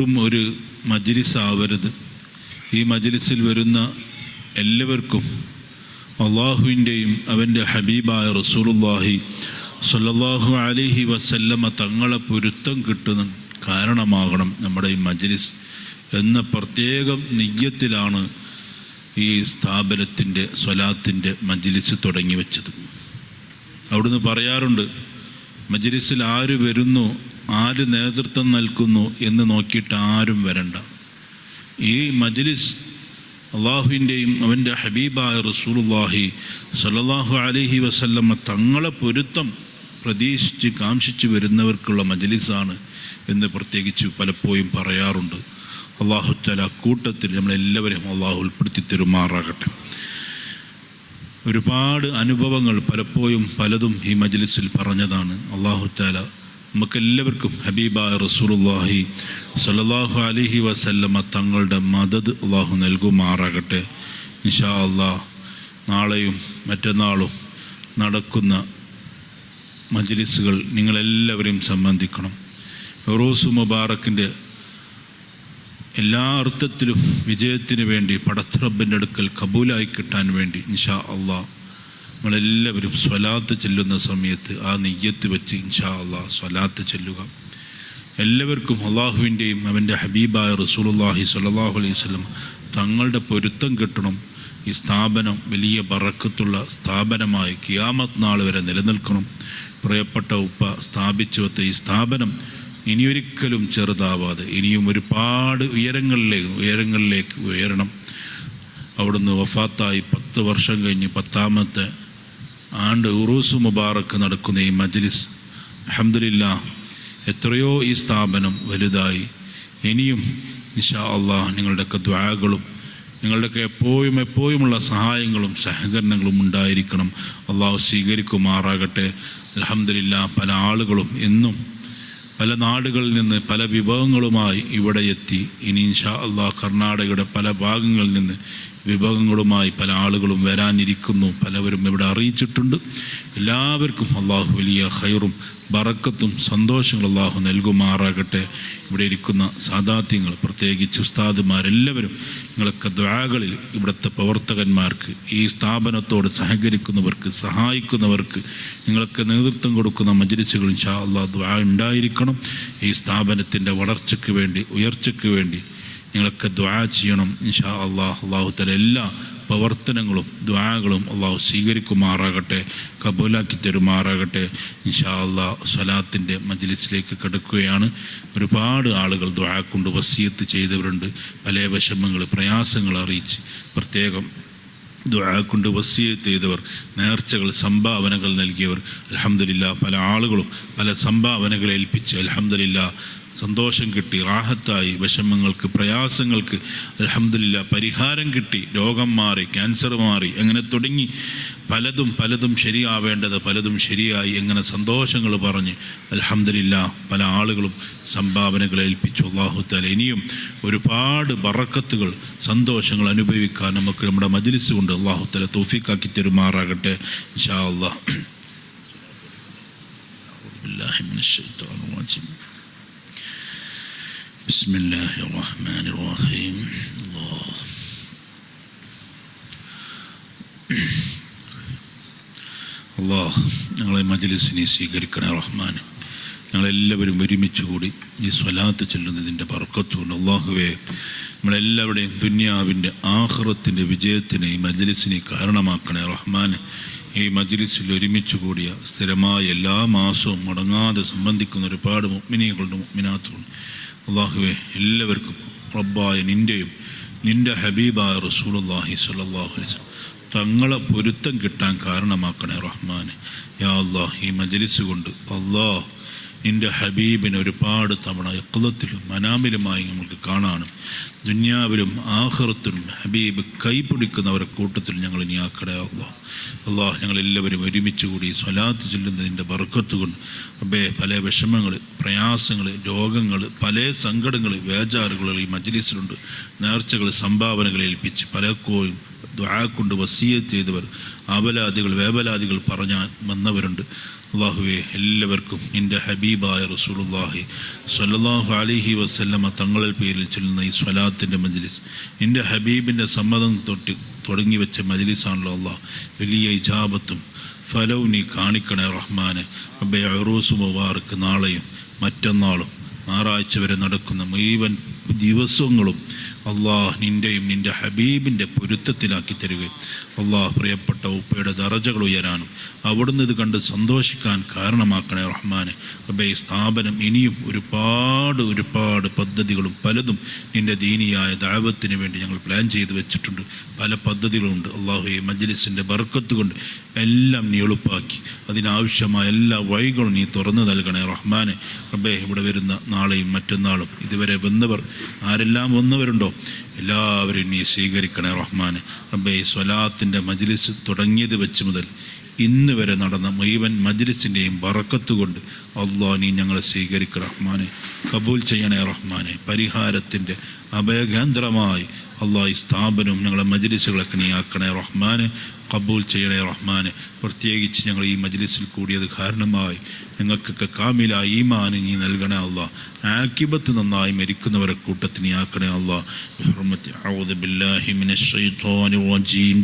ഒരു മജ്ലിസ് ആവരുത്. ഈ മജ്ലിസിൽ വരുന്ന എല്ലാവർക്കും അള്ളാഹുവിൻ്റെയും അവൻ്റെ ഹബീബായ റസൂലുള്ളാഹി സ്വല്ലല്ലാഹു അലൈഹി വസല്ലമ തങ്ങളെ പൊരുത്തം കിട്ടുന്ന കാരണമാകണം നമ്മുടെ ഈ മജ്ലിസ് എന്ന പ്രത്യേകം നിയ്യത്തിലാണ് ഈ സ്ഥാപനത്തിൻ്റെ സ്വലാത്തിൻ്റെ മജ്ലിസ് തുടങ്ങി വെച്ചത്. അവിടുന്ന് പറയാറുണ്ട്, മജ്ലിസിൽ ആര് വരുന്നു, ആര് നേതൃത്വം നൽകുന്നു എന്ന് നോക്കിയിട്ട് ആരും വരണ്ട. ഈ മജ്ലിസ് അള്ളാഹുവിൻ്റെയും അവൻ്റെ ഹബീബായ റസൂലുള്ളാഹി സ്വല്ലല്ലാഹു അലൈഹി വസല്ലമ തങ്ങളെ പൊരുത്തം പ്രതീക്ഷിച്ച് കാംക്ഷിച്ച് വരുന്നവർക്കുള്ള മജ്ലിസാണ് എന്ന് പ്രത്യേകിച്ച് പലപ്പോഴും പറയാറുണ്ട്. അള്ളാഹു തആല കൂട്ടത്തിൽ നമ്മളെല്ലാവരെയും അള്ളാഹു ഉൾപ്പെടുത്തി തരുമാറാകട്ടെ. ഒരുപാട് അനുഭവങ്ങൾ പലപ്പോഴും പലതും ഈ മജ്ലിസിൽ പറഞ്ഞതാണ്. അള്ളാഹു തആല നമുക്കെല്ലാവർക്കും ഹബീബായ റസൂലുള്ളാഹി സ്വല്ലല്ലാഹു അലൈഹി വസല്ലമ തങ്ങളുടെ മദദ് അള്ളാഹു നൽകുമാറാകട്ടെ. ഇൻഷാ അള്ളാഹ് നാളെയും മറ്റന്നാളും നടക്കുന്ന മജ്ലിസുകൾ നിങ്ങളെല്ലാവരെയും സംബന്ധിക്കണം. ഉറൂസ് മുബാറക്കിൻ്റെ എല്ലാ അർത്ഥത്തിലും വിജയത്തിന് വേണ്ടി പടച്ചറബിൻ്റെ അടുക്കൽ കബൂലായി കിട്ടാൻ വേണ്ടി ഇൻഷാ അള്ളാഹ് നമ്മളെല്ലാവരും സ്വലാത്ത് ചെല്ലുന്ന സമയത്ത് ആ നിയ്യത്ത് വെച്ച് ഇൻഷാ അള്ളാഹ് സ്വലാത്ത് ചെല്ലുക. എല്ലാവർക്കും അള്ളാഹുവിൻ്റെയും അവൻ്റെ ഹബീബായ റസൂലുള്ളാഹി സ്വല്ലല്ലാഹു അലൈഹി വസല്ലം തങ്ങളുടെ പൊരുത്തം കിട്ടണം. ഈ സ്ഥാപനം വലിയ ബറക്കത്തുള്ള സ്ഥാപനമായി ഖിയാമത്ത് നാൾ വരെ നിലനിൽക്കണം. പ്രിയപ്പെട്ട ഉപ്പ സ്ഥാപിച്ചു വെച്ച ഈ സ്ഥാപനം ഇനിയൊരിക്കലും ചെറുതാവാതെ ഇനിയും ഒരുപാട് ഉയരങ്ങളിലേക്ക് ഉയരണം. അവിടുന്ന് വഫാത്തായി 10 വർഷം കഴിഞ്ഞ് 10ാമത്തെ ആണ്ട് ഉറൂസ് മുബാറക്ക് നടക്കുന്ന ഈ മജ്ലിസ് അൽഹംദുലില്ലാഹ് എത്രയോ ഈ സ്ഥാപനം വലുതായി. ഇനിയും ഇൻഷാ അള്ളാഹ് നിങ്ങളുടെയൊക്കെ ദുആകളും നിങ്ങളുടെയൊക്കെ എപ്പോഴുമുള്ള സഹായങ്ങളും സഹകരണങ്ങളും ഉണ്ടായിരിക്കണം. അള്ളാഹു സ്വീകരിക്കുമാറാകട്ടെ. അൽഹംദുലില്ലാഹ് പല ആളുകളും എന്നും പല നാടുകളിൽ നിന്ന് പല വിഭവങ്ങളുമായി ഇവിടെ എത്തി. ഇനി ഇൻഷാ അള്ളാഹ് കർണാടകയുടെ പല ഭാഗങ്ങളിൽ നിന്ന് വിഭവങ്ങളുമായി പല ആളുകളും വരാനിരിക്കുന്നു. പലവരും ഇവിടെ അറിയിച്ചിട്ടുണ്ട്. എല്ലാവർക്കും അള്ളാഹു വലിയ ഖൈറും ബറക്കത്തും സന്തോഷങ്ങൾ അള്ളാഹു നൽകുമാറാകട്ടെ. ഇവിടെ ഇരിക്കുന്ന സാദാത്യങ്ങൾ, പ്രത്യേകിച്ച് ഉസ്താദുമാരെല്ലാവരും നിങ്ങളൊക്കെ ദുആകളിൽ ഇവിടുത്തെ പ്രവർത്തകന്മാർക്ക്, ഈ സ്ഥാപനത്തോട് സഹകരിക്കുന്നവർക്ക്, സഹായിക്കുന്നവർക്ക്, നിങ്ങളൊക്കെ നേതൃത്വം കൊടുക്കുന്ന മജ്ലിസുകൾ ഇൻഷാ അള്ളാഹ് ദുആ ഉണ്ടായിരിക്കണം. ഈ സ്ഥാപനത്തിൻ്റെ വളർച്ചയ്ക്ക് വേണ്ടി, ഉയർച്ചയ്ക്ക് വേണ്ടി നിങ്ങളൊക്കെ ദുആ ചെയ്യണം ഇൻഷാ അള്ളാഹ്. അള്ളാഹു തആല എല്ലാ പ്രവർത്തനങ്ങളും ദുആകളും അള്ളാഹു സ്വീകരിക്കുമാറാകട്ടെ, കബൂലാക്കി തരുമാറാകട്ടെ. ഇൻഷാ അള്ളാഹ് സ്വലാത്തിൻ്റെ മജ്ലിസിലേക്ക് കിടക്കുകയാണ്. ഒരുപാട് ആളുകൾ ദുആ കൊണ്ട് വസിയത്ത് ചെയ്തവരുണ്ട്. പല വിഷമങ്ങൾ, പ്രയാസങ്ങൾ അറിയിച്ച് പ്രത്യേകം ദുആ കൊണ്ട് വസിയത്ത് ചെയ്തവർ, നേർച്ചകൾ, സംഭാവനകൾ നൽകിയവർ അൽഹംദുലില്ലാഹ് പല ആളുകളും പല സംഭാവനകൾ ഏൽപ്പിച്ച് അൽഹംദുലില്ലാഹ് സന്തോഷം കിട്ടി, റാഹത്തായി, വിഷമങ്ങൾക്ക്, പ്രയാസങ്ങൾക്ക് അൽഹംദുലില്ലാഹ് പരിഹാരം കിട്ടി, രോഗം മാറി, ക്യാൻസർ മാറി, അങ്ങനെ തുടങ്ങി പലതും ശരിയാവേണ്ടത് പലതും ശരിയായി, എങ്ങനെ സന്തോഷങ്ങൾ പറഞ്ഞ് അൽഹംദുലില്ലാഹ് പല ആളുകളും സംഭാവനകൾ ഏൽപ്പിച്ചു. അല്ലാഹു തആല ഇനിയും ഒരുപാട് ബറക്കത്തുകൾ, സന്തോഷങ്ങൾ അനുഭവിക്കാൻ നമുക്ക് നമ്മുടെ മജ്ലിസ് കൊണ്ട് അല്ലാഹു തആല തൗഫീഖാക്കി തരുമാറാകട്ടെ ഇൻഷാ അല്ലാഹ്. ബില്ലാഹി മിനശ് ശൈത്വാനിർ റജീം. ബിസ്മില്ലാഹിർ റഹ്മാനിർ റഹീം. അല്ലാഹ് ഞങ്ങളെ മജ്ലിസിനെ സ്വീകരിക്കണേ റഹ്മാൻ. ഞങ്ങളെല്ലാവരും ഒരുമിച്ച് കൂടി ഈ സ്വലാത്ത് ചൊല്ലുന്നതിൻ്റെ ബർക്കത്തുകൊണ്ട് അല്ലാഹുവേ നമ്മളെല്ലാവരുടെയും ദുനിയാവിൻ്റെ ആഖിറത്തിൻ്റെ വിജയത്തിന് ഈ മജ്ലിസിനെ കാരണമാക്കണേ റഹ്മാൻ. ഈ മജ്ലിസിൽ ഒരുമിച്ച് കൂടിയ സ്ഥിരമായ എല്ലാ മാസവും മുടങ്ങാതെ സംബന്ധിക്കുന്ന ഒരുപാട് മുഅ്മിനീകളുണ്ട്, മുഅ്മിനാത്തുകളുണ്ട്. അല്ലാഹുവേ എല്ലാവർക്കും റബ്ബായ നിൻ്റെ ഹബീബായ റസൂലുള്ളാഹി സ്വല്ലല്ലാഹു അലൈഹി വസല്ലം തങ്ങളെ പൊരുത്തം കിട്ടാൻ കാരണമാക്കണേ റഹ്മാനെ. യാ അല്ലാഹ് ഈ മജ്ലിസ് കൊണ്ട് അല്ലാഹ് നിൻ്റെ ഹബീബിനെ ഒരുപാട് തവണ യഖ്ളത്തിലും മനാമിലുമായി നമുക്ക് കാണാനും ദുനിയാവിലും ആഖിറത്തിലും ഹബീബ് കൈപിടിക്കുന്നവരെ കൂട്ടത്തിൽ ഞങ്ങൾ ഇനി ആക്കണേ അല്ലാഹ്. അല്ലാഹ് ഞങ്ങളെല്ലാവരും ഒരുമിച്ച് കൂടി സ്വലാത്ത് ചൊല്ലുന്നതിൻ്റെ ബർക്കത്ത് കൊണ്ട് റബ്ബേ പല വിഷമങ്ങൾ, പ്രയാസങ്ങൾ, രോഗങ്ങൾ, പല സങ്കടങ്ങൾ, വേജാറുകൾ ഈ മജ്ലിസിലുണ്ട്. നേർച്ചകൾ, സംഭാവനകൾ ഏൽപ്പിച്ച് പലപ്പോഴും ദുആ കൊണ്ട് വസിയത്ത് ചെയ്തവർ, ആവലാദികൾ വേവലാദികൾ പറഞ്ഞാൽ വന്നവരുണ്ട്. അള്ളാഹുവെ, എല്ലാവർക്കും നിൻ്റെ ഹബീബായ റസൂലുള്ളാഹി സ്വല്ലല്ലാഹു അലൈഹി വസല്ലമ തങ്ങളിൽ പേരിൽ ചൊല്ലുന്ന ഈ സ്വലാത്തിൻ്റെ മജ്ലിസ് നിൻ്റെ ഹബീബിൻ്റെ സമ്മതം തുടങ്ങി വെച്ച മജ്ലിസാണല്ലോ അള്ളാഹ്. വലിയ ഇജാബത്തും ഫലവും നീ കാണിക്കണേ റഹ്മാനെ. റബ്ബേ, ഉറൂസ് മുബാറക്ക് നാളെയും മറ്റന്നാളും ഞായറാഴ്ച വരെ നടക്കുന്ന മുഴുവൻ ദിവസങ്ങളും അള്ളാഹ് നിൻ്റെയും നിൻ്റെ ഹബീബിൻ്റെ പൊരുത്തത്തിലാക്കി തരികയും അള്ളാഹ് പ്രിയപ്പെട്ട ഉപ്പയുടെ ദറജകൾ ഉയരാനും അവിടുന്ന് ഇത് കണ്ട് സന്തോഷിക്കാൻ കാരണമാക്കണേ റഹ്മാനെ. റബ്ബേ, ഈ സ്ഥാപനം ഇനിയും ഒരുപാട് പദ്ധതികളും പലതും നിൻ്റെ ദീനിയായ ദഅവത്തിന് വേണ്ടി ഞങ്ങൾ പ്ലാൻ ചെയ്ത് വെച്ചിട്ടുണ്ട്. പല പദ്ധതികളുണ്ട്. അള്ളാഹു ഈ മജ്ലിസിൻ്റെ ബർക്കത്ത് കൊണ്ട് എല്ലാം നീ എളുപ്പാക്കി അതിനാവശ്യമായ എല്ലാ വഴികളും നീ തുറന്നു നൽകണേ റഹ്മാനെ. റബ്ബേ, ഇവിടെ വരുന്ന നാളെയും മറ്റന്നാളും ഇതുവരെ വന്നവർ ആരെല്ലാം വന്നവരുണ്ടോ എല്ലാവരും നീ സ്വീകരിക്കണേ റഹ്മാനെ. റബ്ബേ, ഈ സ്വലാത്തിൻ്റെ മജ്ലിസ് തുടങ്ങിയത് വെച്ച് മുതൽ ഇന്ന് വരെ നടന്ന മുഴുവൻ മജ്ലിസിൻ്റെയും ബറക്കത്ത് കൊണ്ട് അള്ളാഹ് നീ ഞങ്ങളെ സ്വീകരിക്കണേ റഹ്മാനെ. കബൂൽ ചെയ്യണേ റഹ്മാനെ. പരിഹാരത്തിൻ്റെ അഭയകേന്ദ്രമായി അള്ളാഹ് ഈ സ്ഥാപനവും ഞങ്ങളെ മജ്ലിസുകളൊക്കെ നീ ആക്കണേ റഹ്മാനെ. കബൂൽ ചെയ്യണേ റഹ്മാനെ. പ്രത്യേകിച്ച് ഞങ്ങൾ ഈ മജ്ലിസിൽ കൂടിയത് കാരണമായി ഞങ്ങൾക്കൊക്കെ കാമിലായ ഈമാൻ നീ നൽകണേ അള്ളാഹ്. ആക്കിബത്ത് നന്നായി മരിക്കുന്നവരെ കൂട്ടത്തിന് നീ ആക്കണേ അള്ളാഹ്. ബിഹുർമത്തി അഊദു ബില്ലാഹി മിനശ് ശൈത്വാനിർ റജീം.